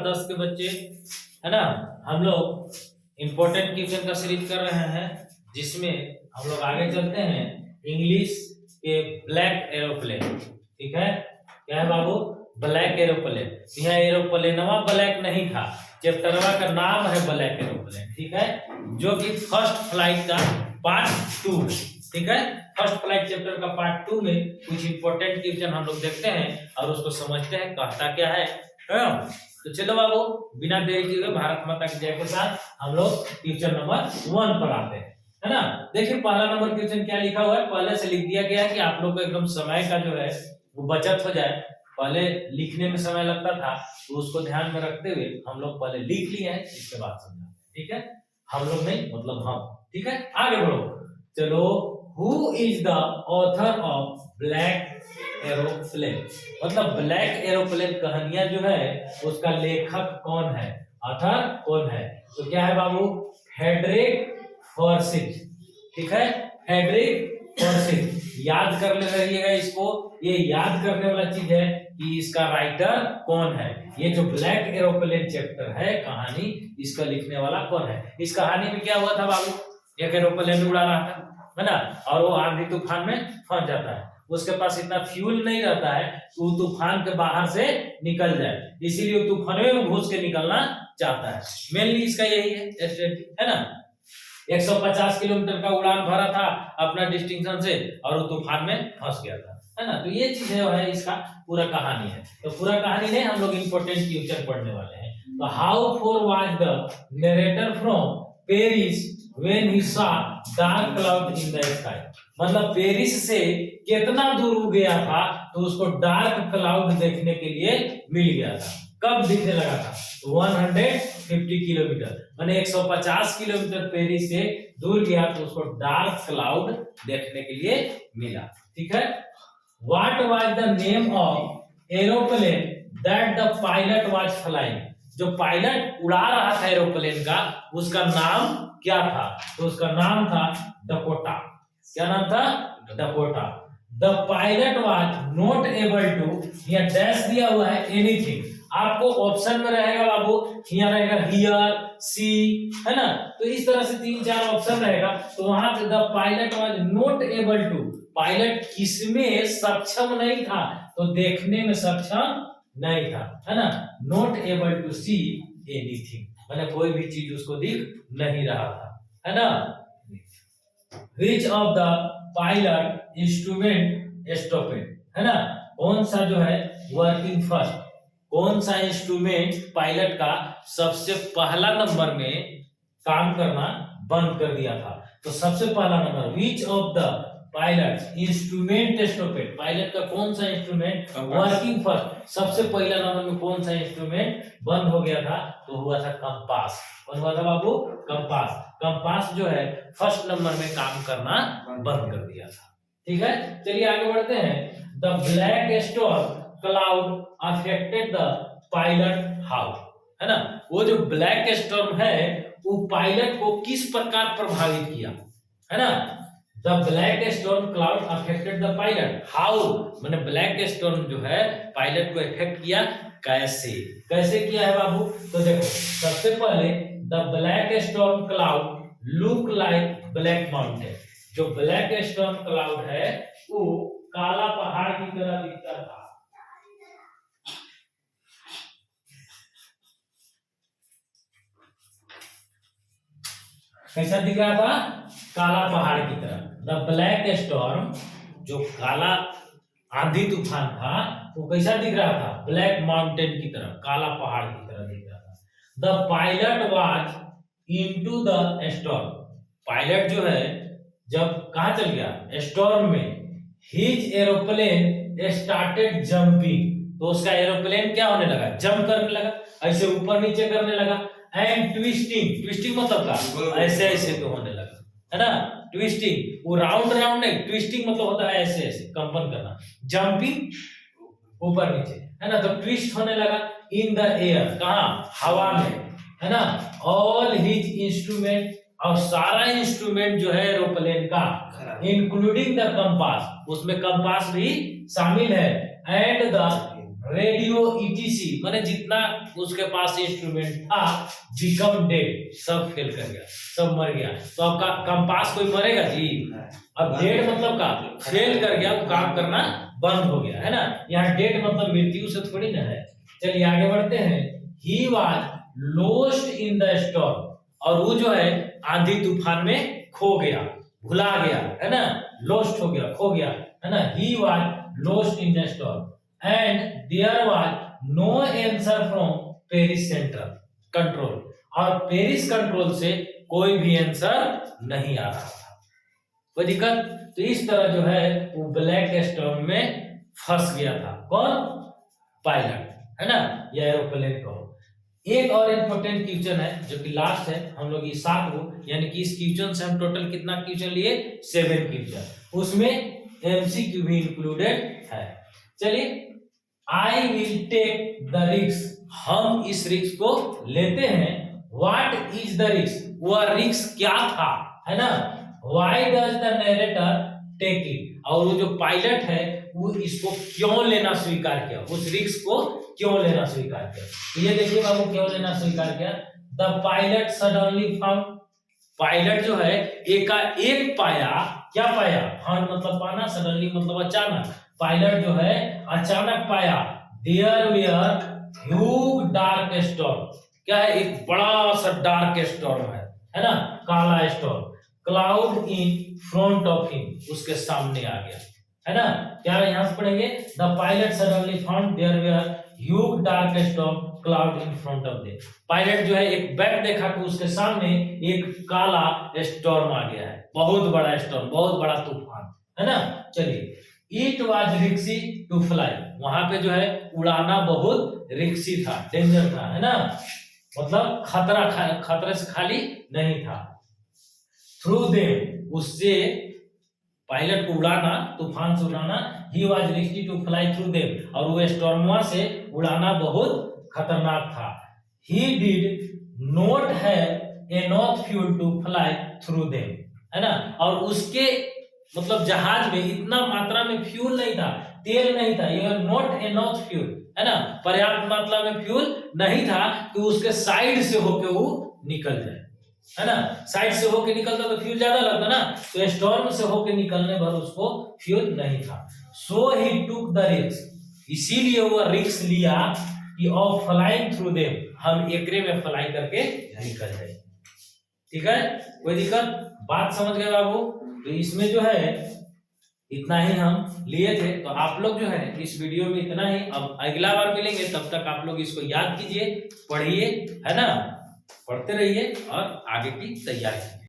10 के बच्चे, है ना। हम लोग इम्पोर्टेंट क्वेश्चन का सीरीज कर रहे हैं, जिसमें हम लोग आगे चलते हैं इंग्लिश के ब्लैक एरोप्लेन। ठीक है, क्या है बाबू? Black aeroplane. यहाँ एरोप्लेनवा ब्लैक नहीं था, चैप्टरवा का नाम है ब्लैक एरोप्लेन। ठीक है, जो कि फर्स्ट फ्लाइट का पार्ट 2 है। ठीक है, फर्स्ट फ्लाइट चैप्टर का पार्ट 2 में कुछ इंपॉर्टेंट क्वेश्चन हम लोग देखते हैं और उसको समझते हैं कहता क्या है। तो चलो बाबू, बिना देरी किए भारत माता की जय के साथ हम लोग क्वेश्चन नंबर 1 पर आते हैं, है ना। देखिए पहला नंबर क्वेश्चन क्या लिखा हुआ है, पहले से लिख दिया गया है कि आप लोग को एकदम समय का जो है वो बचत हो जाए। पहले लिखने में समय लगता था, तो उसको ध्यान में रखते हुए हम लोग पहले लिख लिए हैं, इसके बाद समझा। ठीक है, हम लोग नहीं मतलब हम। ठीक है, आगे बढ़ो। चलो, who is the author of black aeroplane? मतलब ब्लैक एरोप्लेन कहानियां जो है उसका लेखक कौन है, ऑथर कौन है? तो क्या है बाबू? फ्रेडरिक फॉर्सिथ। ठीक है, फ्रेडरिक फॉर्सिथ। याद कर ले रहिएगा इसको, ये याद करने वाला चीज है कि इसका राइटर कौन है। ये जो ब्लैक एरोप्लेन चैप्टर है कहानी, इसका लिखने वाला कौन है? इस कहानी में क्या हुआ था बाबू? एक एरोप्लेन उड़ा रहा था, है ना, और वो आंधी तूफान में फंस जाता है। उसके पास इतना फ्यूल नहीं रहता है कि वो तूफान के बाहर से निकल जाए, इसीलिए वो तूफान में घुस के निकलना चाहता है। मेनली इसका यही है ना। 150 किलोमीटर का उड़ान भरा था अपना डिस्टिंक्शन से, और वो तूफान में फंस गया था, है ना। तो ये चीज है इसका पूरा कहानी है। तो पूरा कहानी नहीं, हम लोग इंपॉर्टेंट क्वेश्चन पढ़ने वाले हैं। तो how for was the narrator from Paris when he saw dark cloud in the sky? मतलब पेरिस से कितना दूर वो गया था तो उसको डार्क क्लाउड देखने के लिए मिल गया था। कब दिखने लगा था? 150 किलोमीटर, माने 150 किलोमीटर पेरिस से दूर गया तो उसको डार्क क्लाउड देखने के लिए मिला। ठीक है, what was the name of aeroplane that the pilot was flying? जो पायलट उड़ा रहा था एरोप्लेन का, उसका नाम क्या था? तो उसका नाम था डकोटा। क्या नाम था? Dakota. The pilot was not able to, या डैश दिया हुआ है एनीथिंग। आपको ऑप्शन में रहेगा बाबू, यहाँ रहेगा हियर, सी, है ना। तो इस तरह से 3-4 ऑप्शन रहेगा। तो वहां पे the pilot was not able to, pilot किसमें सक्षम नहीं था? तो देखने में सक्षम नहीं था, है ना। Not able to see anything, मतलब कोई भी चीज उसको दिख नहीं रहा था, है ना। Which of the pilot instrument stopped? है ना, कौन सा जो है वर्किंग फर्स्ट, कौन सा इंस्ट्रूमेंट पायलट का सबसे पहला नंबर में काम करना बंद कर दिया था? तो सबसे पहला number, which of the pilot instrument stopped? Pilot का कौन सा इंस्ट्रूमेंट वर्किंग फर्स्ट, सबसे पहला नंबर में कौन सा इंस्ट्रूमेंट बंद हो गया था? तो हुआ था कंपास। कौन हुआ था बाबू? कंपास। कंपास जो है फर्स्ट नंबर में काम करना बंद कर दिया था। ठीक है, चलिए आगे बढ़ते हैं। The black storm cloud affected the pilot how? है ना, वो जो ब्लैक स्टॉर्म है वो पायलट को किस प्रकार प्रभावित किया, है ना। The black storm cloud affected the pilot how, मैंने ब्लैक स्टॉर्म जो है पायलट को इफेक्ट किया कैसे? कैसे किया है बाबू? तो देखो, सबसे पहले the black storm cloud look like black mountain. जो ब्लैक स्टॉर्म क्लाउड है वो काला पहाड़ की तरह दिखता था। कैसा दिख रहा था? काला पहाड़ की तरह। द ब्लैक स्टॉर्म, जो काला आंधी तूफान था, वो कैसा दिख रहा था? ब्लैक माउंटेन की तरह, काला पहाड़ की तरह दिख रहा था। The pilot was into the storm, pilot जो है जब कहां चल गया? स्टॉर्म में। हिज एरोप्लेन स्टार्टेड जंपिंग, तो उसका एरोप्लेन क्या होने लगा? जंप करने लगा, ऐसे ऊपर नीचे करने लगा। एंड ट्विस्टिंग, ट्विस्टिंग मतलब क्या? ऐसे ऐसे तो होने लगा, है ना। ट्विस्टिंग, वो राउंड राउंड नहीं, ट्विस्टिंग मतलब होता है ऐसे ऐसे कंपन करना। जंपिंग ऊपर नीचे, है ना। तो ट्विस्ट होने लगा इन द एयर, कहां? हवा में, है ना। ऑल हिज इंस्ट्रूमेंट, और सारा इंस्ट्रूमेंट जो है एरोप्लेन का, इंक्लूडिंग द कंपास, उसमें कंपास भी शामिल है। एंड द रेडियो ईटीसी माने जितना उसके पास इंस्ट्रूमेंट था बिकम डेड, सब फेल कर गया, सब मर गया। तो अब कंपास कोई मरेगा जी? अब डेड मतलब का फेल कर गया, काम करना बंद हो गया, है ना। यहाँ डेड मतलब मृत्यु से थोड़ी ना है। चलिए आगे बढ़ते हैं। ही was lost in the storm, और वो जो है आंधी तूफान में खो गया, भुला गया, है ना, लॉस्ट हो गया, खो गया, है ना। He was lost in the storm and there was no answer from Paris central control, और पेरिस कंट्रोल से कोई भी आंसर नहीं आ रहा था, कोई दिक्कत। तो इस तरह जो है वो ब्लैक स्टॉर्म में फंस गया था। कौन? पायलट, है ना, या एरोप्लेन को। एक और इंपॉर्टेंट क्वेश्चन है जो कि लास्ट है, हम लोग ये 7 को, यानी कि इस क्वेश्चन से हम टोटल कितना क्वेश्चन लिए? 7 क्वेश्चन, उसमें एमसीक्यू भी इंक्लूडेड है। चलिए, I will take the risk, हम इस रिस्क को लेते हैं। व्हाट इज द रिस्क, वह रिस्क क्या था, है ना। Why does the narrator take it, और वो जो पायलट है वो इसको क्यों लेना स्वीकार किया, उस रिस्क को क्यों लेना स्वीकार किया। तो ये देखिए बाबू, क्यों लेना स्वीकार किया। The pilot suddenly found, pilot जो है एकाएक पाया, क्या पाया? फाउंड मतलब पाना, सडनली मतलब अचानक। पायलट जो है अचानक पाया there were huge dark storm, क्या है? एक बड़ा सा डार्क स्टॉर्म है ना, काला storm. Cloud in front of him, उसके सामने आ गया, है ना। क्या यहां से पढ़ेंगे? The pilot suddenly found there were huge dark storm cloud in front of them, pilot जो है एक बैग देखा कि उसके सामने एक काला स्टॉर्म आ गया है, बहुत बड़ा स्टॉर्म, बहुत बड़ा तूफान, है ना। चलिए, it was risky to fly, वहां पे जो है उड़ाना बहुत रिस्की था, डेंजर था, है ना, मतलब खतरे से खाली नहीं था। थ्रू देम, उससे पायलट को उड़ाना, तूफान से उड़ाना, he was risky to fly through them, और वो स्टॉर्मवा से उड़ाना बहुत खतरनाक था। He did not have enough fuel to fly through them, है ना, और उसके मतलब जहाज में इतना मात्रा में फ्यूल नहीं था, तेल नहीं था, ये नॉट एनफ फ्यूल, है ना, पर्याप्त मात्रा में फ्यूल नहीं था कि उसके साइड से होके वो निकल जाए, है ना। साइड से होके निकलता तो फ्यूल ज्यादा लगता ना, तो स्टॉर्म से होके निकलने भर उसको फ्यूल नहीं था। सो ही टुक द रिस्क, इसीलिए वो रिस्क लिया कि ऑफ फ्लाइंग थ्रू देम, हम एकरे में फ्लाई करके निकल जाए। ठीक है, कोई दिक्कत? बात समझ गए बाबू? तो इसमें जो है इतना ही हम लिए थे, तो आप लोग जो है इस वीडियो में इतना ही। अब अगला बार मिलेंगे, तब तक आप लोग इसको याद कीजिए, पढ़िए, है ना, पढ़ते रहिए और आगे की तैयारी कीजिए।